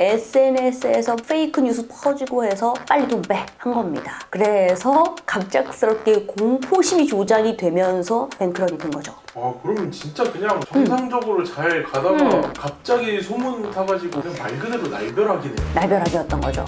SNS에서 페이크 뉴스 퍼지고 해서 빨리 돈 빼 한 겁니다. 그래서 갑작스럽게 공포심이 조장이 되면서 뱅크런이 된 거죠. 아, 그러면 진짜 그냥 정상적으로 잘 가다가 갑자기 소문 타가지고 그냥 말 그대로 날벼락이네요. 날벼락이었던 거죠.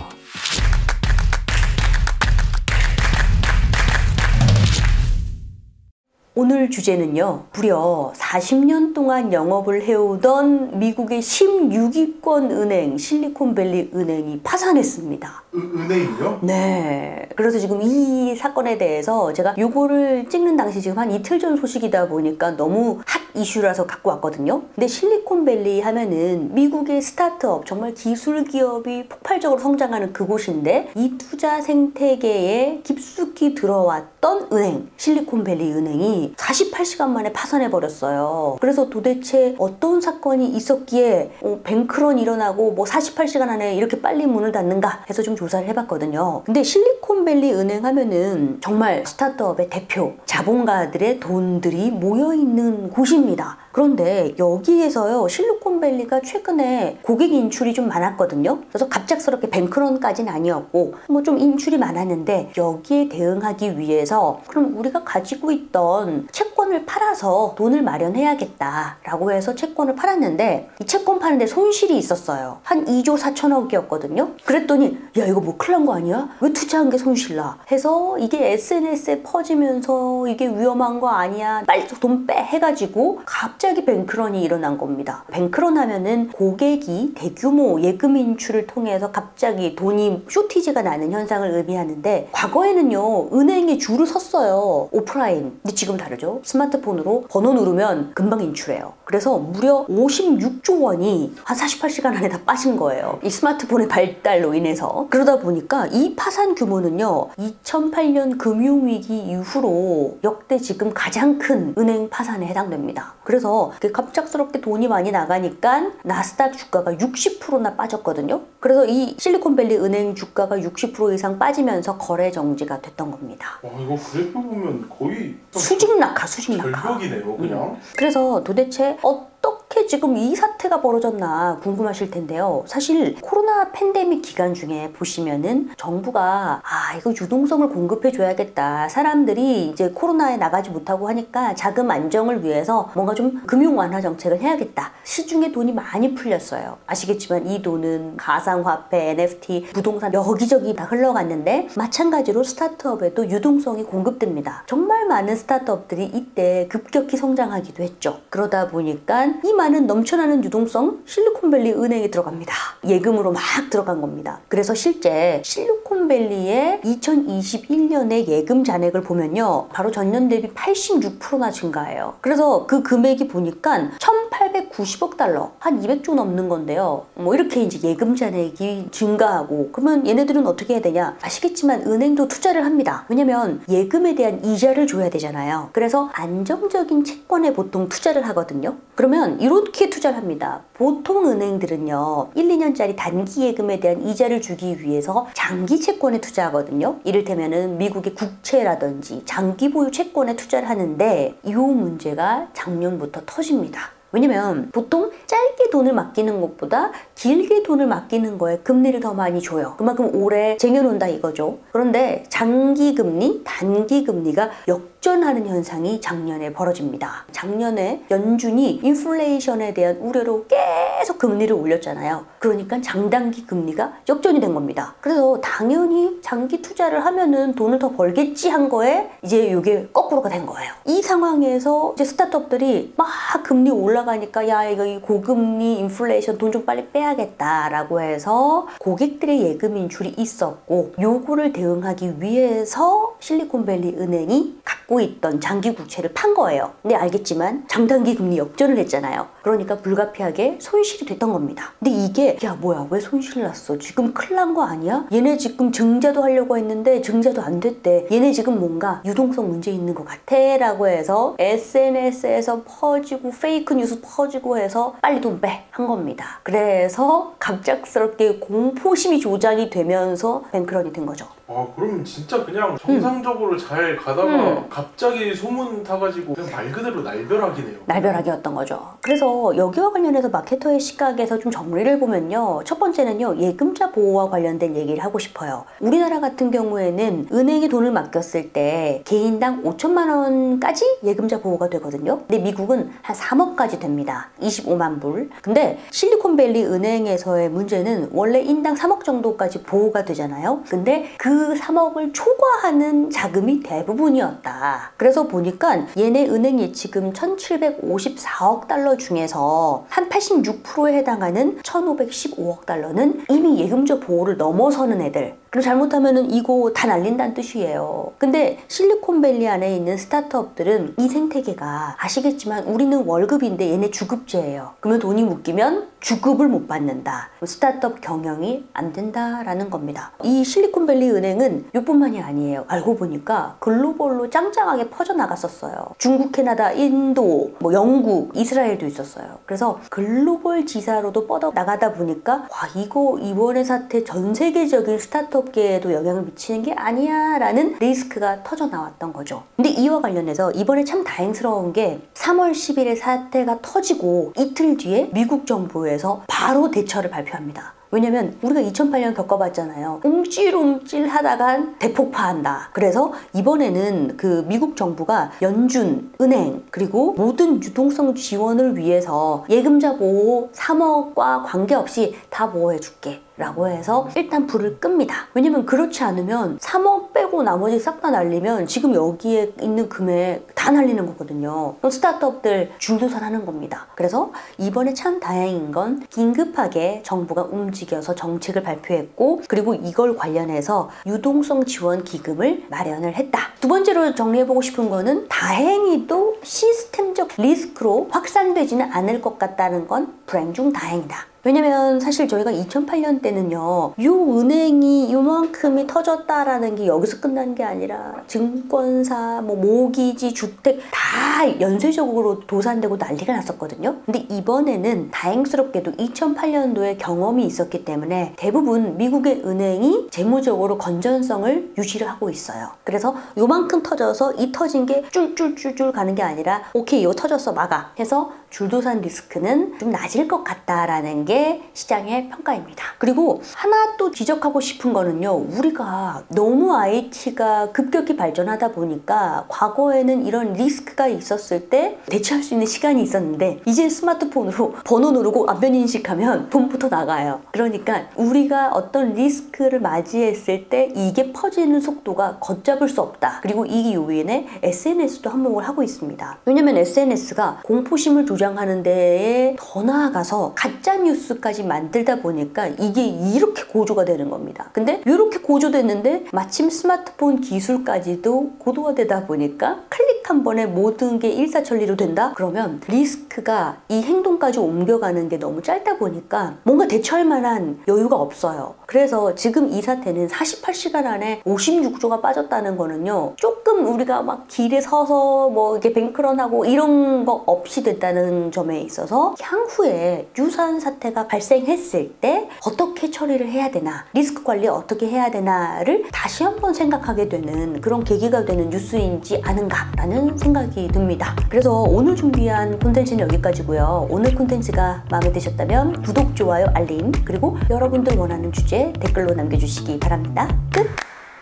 오늘 주제는요, 무려 40년 동안 영업을 해오던 미국의 16위권 은행 실리콘밸리 은행이 파산했습니다. 은행이요? 네. 그래서 지금 이 사건에 대해서 제가 요거를 찍는 당시 지금 한 이틀 전 소식이다 보니까 너무 핫 이슈라서 갖고 왔거든요. 근데 실리콘밸리 하면은 미국의 스타트업, 정말 기술 기업이 폭발적으로 성장하는 그곳인데 이 투자 생태계에 깊숙이 들어왔던 은행, 실리콘밸리 은행이 48시간 만에 파산해버렸어요. 그래서 도대체 어떤 사건이 있었기에 뱅크런이 일어나고 뭐 48시간 안에 이렇게 빨리 문을 닫는가 해서 좀 조사를 해봤거든요. 근데 실리콘밸리 은행 하면은 정말 스타트업의 대표, 자본가들의 돈들이 모여있는 곳입니다. 그런데 여기에서요, 실리콘밸리가 최근에 고객 인출이 좀 많았거든요. 그래서 갑작스럽게 뱅크런까지는 아니었고 뭐 좀 인출이 많았는데 여기에 대응하기 위해서 그럼 우리가 가지고 있던 채권을 팔아서 돈을 마련해야겠다라고 해서 채권을 팔았는데 이 채권 파는데 손실이 있었어요. 한 2조 4천억이었거든요. 그랬더니 야, 이거 뭐 큰일 난 거 아니야? 왜 투자한 게 손실나? 해서 이게 SNS에 퍼지면서 이게 위험한 거 아니야? 빨리 돈 빼 해가지고 갑자기 뱅크런이 일어난 겁니다. 뱅크런 하면은 고객이 대규모 예금 인출을 통해서 갑자기 돈이 쇼티지가 나는 현상을 의미하는데 과거에는요, 은행에 줄을 섰어요. 오프라인. 근데 지금 다르죠. 스마트폰으로 번호 누르면 금방 인출해요. 그래서 무려 56조 원이 한 48시간 안에 다 빠진 거예요. 이 스마트폰의 발달로 인해서. 그러다 보니까 이 파산 규모는요, 2008년 금융위기 이후로 역대 지금 가장 큰 은행 파산에 해당됩니다. 그래서 갑작스럽게 돈이 많이 나가니까 나스닥 주가가 60%나 빠졌거든요. 그래서 이 실리콘밸리 은행 주가가 60% 이상 빠지면서 거래 정지가 됐던 겁니다. 와, 이거 그래프 보면 거의 수직 낙하, 수직 낙하. 절벽이네요, 그냥. 그래서 도대체 어떻게 지금 이 사태가 벌어졌나 궁금하실 텐데요. 사실 코로나 팬데믹 기간 중에 보시면은 정부가 이거 유동성을 공급해 줘야겠다. 사람들이 이제 코로나에 나가지 못하고 하니까 자금 안정을 위해서 뭔가 좀 금융 완화 정책을 해야겠다. 시중에 돈이 많이 풀렸어요. 아시겠지만 이 돈은 가상화폐, NFT, 부동산 여기저기 다 흘러갔는데 마찬가지로 스타트업에도 유동성이 공급됩니다. 정말 많은 스타트업들이 이때 급격히 성장하기도 했죠. 그러다 보니까 이 많은 넘쳐나는 유동성 실리콘밸리 은행에 들어갑니다. 예금으로 막 들어간 겁니다. 그래서 실제 실리콘밸리의 2021년의 예금 잔액을 보면요, 바로 전년 대비 86%나 증가해요. 그래서 그 금액이 보니까 1890억 달러, 한 200조 넘는 건데요. 뭐 이렇게 이제 예금 잔액이 증가하고, 그러면 얘네들은 어떻게 해야 되냐? 아시겠지만 은행도 투자를 합니다. 왜냐면 예금에 대한 이자를 줘야 되잖아요. 그래서 안정적인 채권에 보통 투자를 하거든요. 그러면 이렇게 투자를 합니다. 보통 은행들은요, 1, 2년짜리 단기 예금에 대한 이자를 주기 위해서 장기 채권에 투자하거든요. 이를테면은 미국의 국채라든지 장기 보유 채권에 투자를 하는데 이 문제가 작년부터 터집니다. 왜냐면 보통 짧게 돈을 맡기는 것보다 길게 돈을 맡기는 거에 금리를 더 많이 줘요. 그만큼 오래 쟁여놓는다 이거죠. 그런데 장기 금리, 단기 금리가 역전하는 현상이 작년에 벌어집니다. 작년에 연준이 인플레이션에 대한 우려로 계속 금리를 올렸잖아요. 그러니까 장단기 금리가 역전이 된 겁니다. 그래서 당연히 장기 투자를 하면은 돈을 더 벌겠지 한 거에 이제 이게 거꾸로가 된 거예요. 이 상황에서 이제 스타트업들이 막 금리 올라가니까 야, 이거 고금리 인플레이션 돈 좀 빨리 빼야겠다라고 해서 고객들의 예금 인출이 있었고, 요거를 대응하기 위해서 실리콘밸리 은행이 갖고 있던 장기 국채를 판 거예요. 근데 알겠지만 장단기 금리 역전을 했잖아요. 그러니까 불가피하게 손실이 됐던 겁니다. 근데 이게 야, 뭐야, 왜 손실 났어? 지금 큰일 난 거 아니야? 얘네 지금 증자도 하려고 했는데 증자도 안 됐대. 얘네 지금 뭔가 유동성 문제 있는 것 같아 라고 해서 SNS에서 퍼지고 페이크 뉴스 퍼지고 해서 빨리 돈 빼 한 겁니다. 그래서 갑작스럽게 공포심이 조장이 되면서 뱅크런이 된 거죠. 아, 그럼 진짜 그냥 정상적으로 잘 가다가 갑자기 소문 타가지고 그냥 말 그대로 날벼락이네요. 날벼락이었던 거죠. 그래서 여기와 관련해서 마케터의 시각에서 좀 정리를 보면요. 첫 번째는요. 예금자 보호와 관련된 얘기를 하고 싶어요. 우리나라 같은 경우에는 은행에 돈을 맡겼을 때 개인당 5천만 원까지 예금자 보호가 되거든요. 근데 미국은 한 3억까지 됩니다. 25만 불. 근데 실리콘밸리 은행에서의 문제는 원래 인당 3억 정도까지 보호가 되잖아요. 근데 그 3억을 초과하는 자금이 대부분이었다. 그래서 보니까 얘네 은행 예치금 1754억 달러 중에서 한 86%에 해당하는 1515억 달러는 이미 예금자 보호를 넘어서는 애들. 그리고 잘못하면은 이거 다 날린다는 뜻이에요. 근데 실리콘밸리 안에 있는 스타트업들은 이 생태계가 아시겠지만 우리는 월급인데 얘네 주급제예요. 그러면 돈이 묶이면 주급을 못 받는다. 스타트업 경영이 안 된다라는 겁니다. 이 실리콘밸리 은행은 이뿐만이 아니에요. 알고 보니까 글로벌로 짱짱하게 퍼져나갔었어요. 중국, 캐나다, 인도, 영국, 이스라엘도 있었어요. 그래서 글로벌 지사로도 뻗어나가다 보니까 와, 이거 이번의 사태 전 세계적인 스타트업계에도 영향을 미치는 게 아니야 라는 리스크가 터져나왔던 거죠. 근데 이와 관련해서 이번에 참 다행스러운 게 3월 10일에 사태가 터지고 이틀 뒤에 미국 정부에서 바로 대처를 발표합니다. 왜냐면 우리가 2008년 겪어봤잖아요. 움찔움찔 하다가 대폭파한다. 그래서 이번에는 그 미국 정부가 연준, 은행, 그리고 모든 유동성 지원을 위해서 예금자 보호 3억과 관계없이 다 보호해줄게 라고 해서 일단 불을 끕니다. 왜냐면 그렇지 않으면 3억 빼고 나머지 싹 다 날리면 지금 여기에 있는 금액 다 날리는 거거든요. 그럼 스타트업들 줄도산하는 겁니다. 그래서 이번에 참 다행인 건 긴급하게 정부가 움직여서 정책을 발표했고, 그리고 이걸 관련해서 유동성 지원 기금을 마련을 했다. 두 번째로 정리해보고 싶은 거는 다행히도 시스템적 리스크로 확산되지는 않을 것 같다는 건 불행 중 다행이다. 왜냐면 사실 저희가 2008년 때는요, 요 은행이 요만큼이 터졌다라는 게 여기서 끝난 게 아니라 증권사, 모기지, 주택 다 연쇄적으로 도산되고 난리가 났었거든요. 근데 이번에는 다행스럽게도 2008년도에 경험이 있었기 때문에 대부분 미국의 은행이 재무적으로 건전성을 유지를 하고 있어요. 그래서 요만큼 터져서 이 터진 게 쫄쫄쫄쫄 가는 게 아니라 오케이, 이거 터졌어, 막아 해서 줄도산 리스크는 좀 낮을 것 같다라는 게 시장의 평가입니다. 그리고 하나 또 지적하고 싶은 거는요, 우리가 너무 IT가 급격히 발전하다 보니까 과거에는 이런 리스크가 있었을 때 대처할 수 있는 시간이 있었는데 이제 스마트폰으로 번호 누르고 안면 인식하면 돈부터 나가요. 그러니까 우리가 어떤 리스크를 맞이했을 때 이게 퍼지는 속도가 걷잡을 수 없다. 그리고 이 요인에 SNS도 한몫을 하고 있습니다. 왜냐면 SNS가 공포심을 조장하는 데에 더 나아가서 가짜 뉴스까지 만들다 보니까 이게 이렇게 고조가 되는 겁니다. 근데 이렇게 고조됐는데 마침 스마트폰 기술까지도 고도화되다 보니까 클릭 한 번에 모든 게 일사천리로 된다? 그러면 리스크가 이 행동까지 옮겨가는 게 너무 짧다 보니까 뭔가 대처할 만한 여유가 없어요. 그래서 지금 이 사태는 48시간 안에 56조가 빠졌다는 거는요, 조금 우리가 막 길에 서서 이렇게 뱅크런하고 이런 거 없이 됐다는 점에 있어서 향후에 유사한 사태가 발생했을 때 어떻게 처리를 해야 되나, 리스크 관리 어떻게 해야 되나를 다시 한번 생각하게 되는 그런 계기가 되는 뉴스인지 아닌가라는 생각이 듭니다. 그래서 오늘 준비한 콘텐츠는 여기까지고요. 오늘 콘텐츠가 마음에 드셨다면 구독, 좋아요, 알림, 그리고 여러분들 원하는 주제 댓글로 남겨주시기 바랍니다. 끝!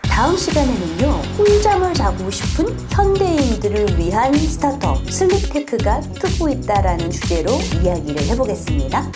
다음 시간에는요, 꿀잠을 자고 싶은 현대인들을 위한 스타트업 슬립테크가 뜨고 있다라는 주제로 이야기를 해보겠습니다.